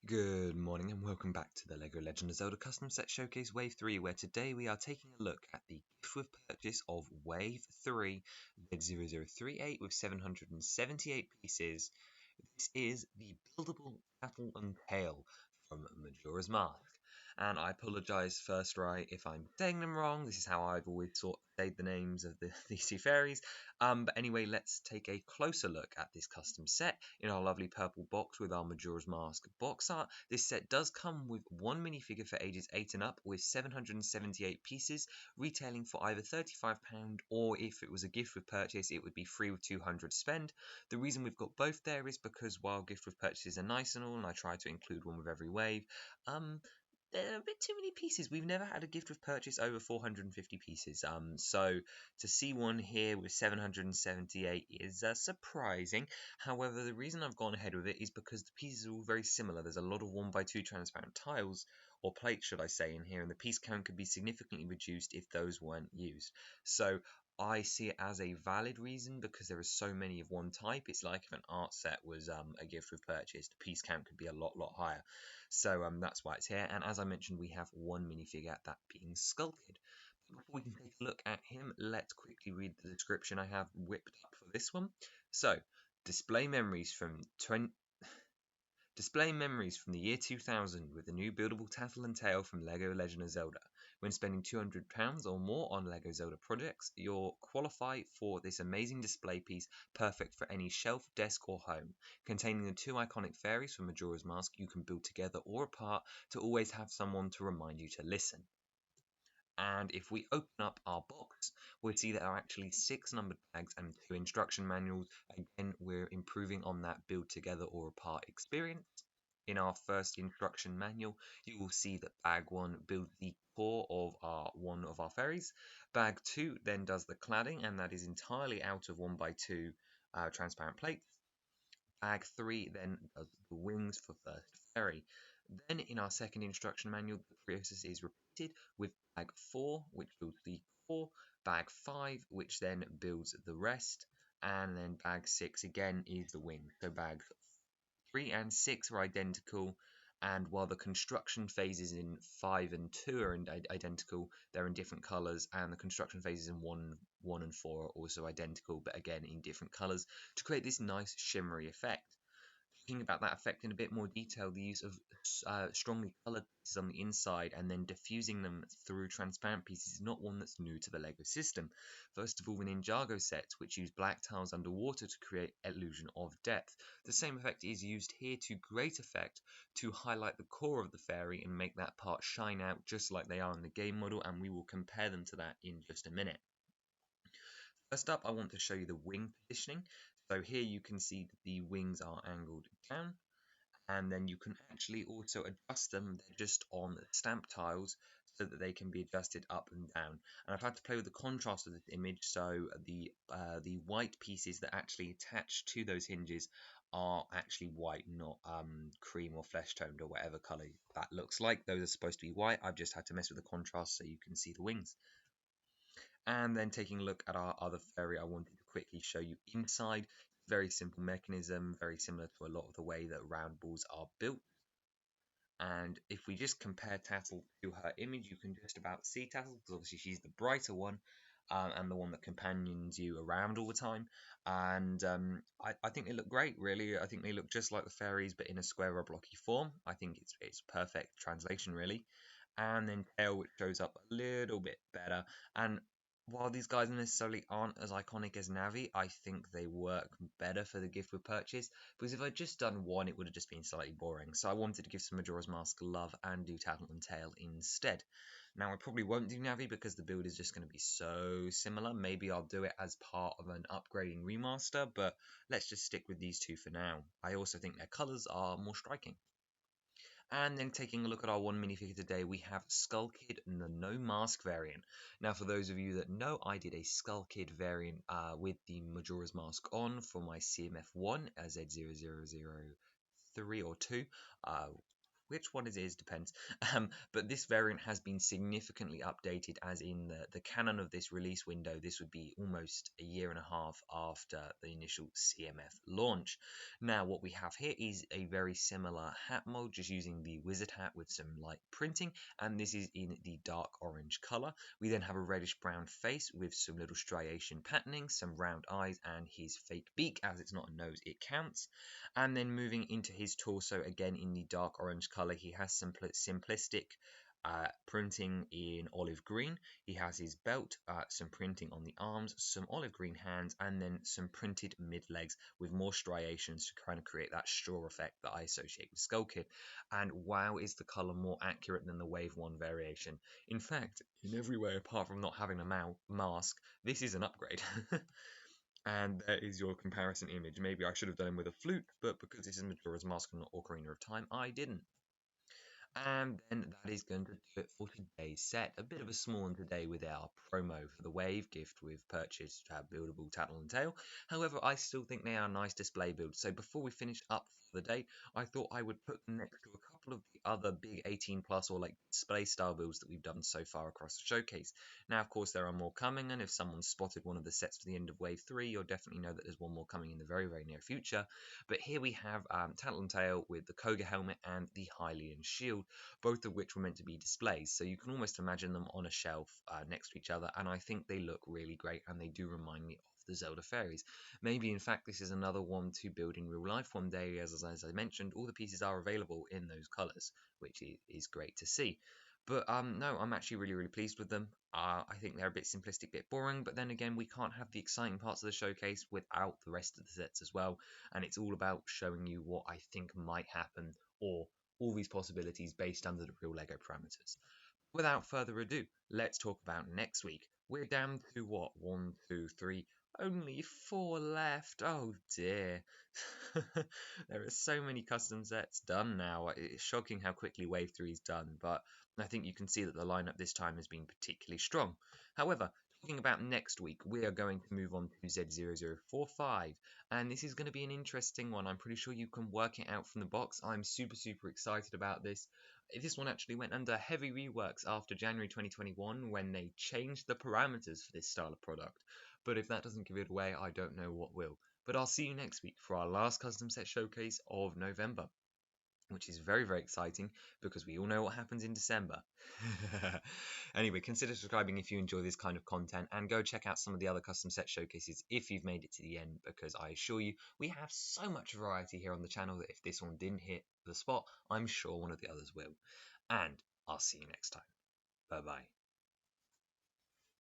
Good morning and welcome back to the LEGO Legend of Zelda Custom Set Showcase Wave 3, where today we are taking a look at the gift with purchase of Wave 3 Z0038 with 778 pieces. This is the buildable Tattle and Tail from Majora's Mask. And I apologise first, right, if I'm saying them wrong. This is how I've always said the names of these two fairies. But anyway, let's take a closer look at this custom set in our lovely purple box with our Majora's Mask box art. This set does come with one minifigure for ages 8 and up with 778 pieces, retailing for either £35 or if it was a gift with purchase, it would be free with 200 spend. The reason we've got both there is because while gift with purchases are nice and all, and I try to include one with every wave, they're a bit too many pieces. We've never had a gift with purchase over 450 pieces. So to see one here with 778 is surprising. However, the reason I've gone ahead with it is because the pieces are all very similar. There's a lot of 1x2 transparent tiles, or plates should I say, in here, and the piece count could be significantly reduced if those weren't used. So I see it as a valid reason because there are so many of one type. It's like if an art set was a gift with purchase, the piece count could be a lot higher. So that's why it's here. And as I mentioned, we have one minifigure, that being Skull Kid. Before we can take a look at him, let's quickly read the description I have whipped up for this one. So, display memories from Display memories from the year 2000 with the new buildable Tattle and Tail from LEGO Legend of Zelda. When spending £200 or more on LEGO Zelda projects, you'll qualify for this amazing display piece, perfect for any shelf, desk or home. Containing the two iconic fairies from Majora's Mask you can build together or apart to always have someone to remind you to listen. And if we open up our box, we'll see there are actually 6 numbered bags and 2 instruction manuals. Again, we're improving on that build together or apart experience. In our first instruction manual, you will see that bag 1 builds the core of one of our fairies. Bag 2 then does the cladding, and that is entirely out of 1x2 transparent plates. Bag 3 then does the wings for first fairy. Then in our second instruction manual, the process is repeated with bag 4, which builds the core, bag 5, which then builds the rest, and then bag 6 again is the wing. So bags 3 and 6 are identical, and while the construction phases in 5 and 2 are identical, they're in different colors, and the construction phases in 1 and 4 are also identical, but again in different colors to create this nice shimmery effect. Talking about that effect in a bit more detail, the use of strongly coloured pieces on the inside and then diffusing them through transparent pieces is not one that's new to the LEGO system. First of all, in Ninjago sets, which use black tiles underwater to create illusion of depth. The same effect is used here to great effect to highlight the core of the fairy and make that part shine out just like they are in the game model, and we will compare them to that in just a minute. First up, I want to show you the wing positioning. So here you can see that the wings are angled down, and then you can actually also adjust them. They're just on stamp tiles so that they can be adjusted up and down. And I've had to play with the contrast of this image, so the white pieces that actually attach to those hinges are actually white, not cream or flesh toned or whatever color that looks like. Those are supposed to be white. I've just had to mess with the contrast so you can see the wings. And then taking a look at our other fairy, I wanted to quickly show you inside. Very simple mechanism, very similar to a lot of the way that round balls are built. And if we just compare Tattle to her image, you can just about see Tattle, because obviously she's the brighter one, and the one that companions you around all the time. And I think they look great, really. I think they look just like the fairies, but in a square or blocky form. I think it's perfect translation, really. And then Tail, which shows up a little bit better. And while these guys necessarily aren't as iconic as Navi, I think they work better for the gift with purchase, because if I'd just done one, it would have just been slightly boring. So I wanted to give some Majora's Mask love and do Tattle and Tail instead. Now, I probably won't do Navi because the build is just going to be so similar. Maybe I'll do it as part of an upgrading remaster, but let's just stick with these two for now. I also think their colours are more striking. And then taking a look at our one minifigure today, we have Skull Kid and the No Mask variant. Now, for those of you that know, I did a Skull Kid variant with the Majora's Mask on for my CMF1 Z0003 or 2. Which one it is depends. But this variant has been significantly updated, as in the canon of this release window, this would be almost a year and a half after the initial CMF launch. Now, what we have here is a very similar hat mold, just using the wizard hat with some light printing, and this is in the dark orange color. We then have a reddish brown face with some little striation patterning, some round eyes, and his fake beak. As it's not a nose, it counts. And then moving into his torso, again in the dark orange color, he has some simplistic printing in olive green. He has his belt, some printing on the arms, some olive green hands, and then some printed mid legs with more striations to kind of create that straw effect that I associate with Skull Kid. And wow, is the color more accurate than the Wave 1 variation. In fact, in every way apart from not having a mask, this is an upgrade. And there is your comparison image. Maybe I should have done him with a flute, but because this is Majora's Mask and not Ocarina of Time, I didn't. And then that is going to do it for today's set. A bit of a small one today with our promo for the Wave gift with purchased buildable Tattle and Tail. However, I still think they are nice display builds. So before we finish up for the day, I thought I would put them next to a couple of the other big 18 plus or like display style builds that we've done so far across the showcase. Now, of course, there are more coming, and if someone spotted one of the sets for the end of Wave 3, you'll definitely know that there's one more coming in the very, very near future. But here we have Tattle and Tail with the Koga helmet and the Hylian shield, both of which were meant to be displays. So you can almost imagine them on a shelf next to each other, and I think they look really great, and they do remind me of the Zelda Fairies. Maybe, in fact, this is another one to build in real life one day, as I mentioned, all the pieces are available in those colours, which is great to see. But no, I'm actually really, really pleased with them. I think they're a bit simplistic, bit boring, but then again, we can't have the exciting parts of the showcase without the rest of the sets as well, and it's all about showing you what I think might happen, or all these possibilities based under the real LEGO parameters. Without further ado, let's talk about next week. We're down to what? 1, 2, 3, only 4 left. Oh dear. There are so many custom sets done now. It's shocking how quickly Wave 3 is done, but I think you can see that the lineup this time has been particularly strong. However, talking about next week, we are going to move on to Z0045, and this is going to be an interesting one. I'm pretty sure you can work it out from the box. I'm super, super excited about this. This one actually went under heavy reworks after January 2021 when they changed the parameters for this style of product. But if that doesn't give it away, I don't know what will. But I'll see you next week for our last custom set showcase of November, which is very, very exciting because we all know what happens in December. Anyway, consider subscribing if you enjoy this kind of content, and go check out some of the other custom set showcases if you've made it to the end, because I assure you, we have so much variety here on the channel that if this one didn't hit the spot, I'm sure one of the others will. And I'll see you next time. Bye bye.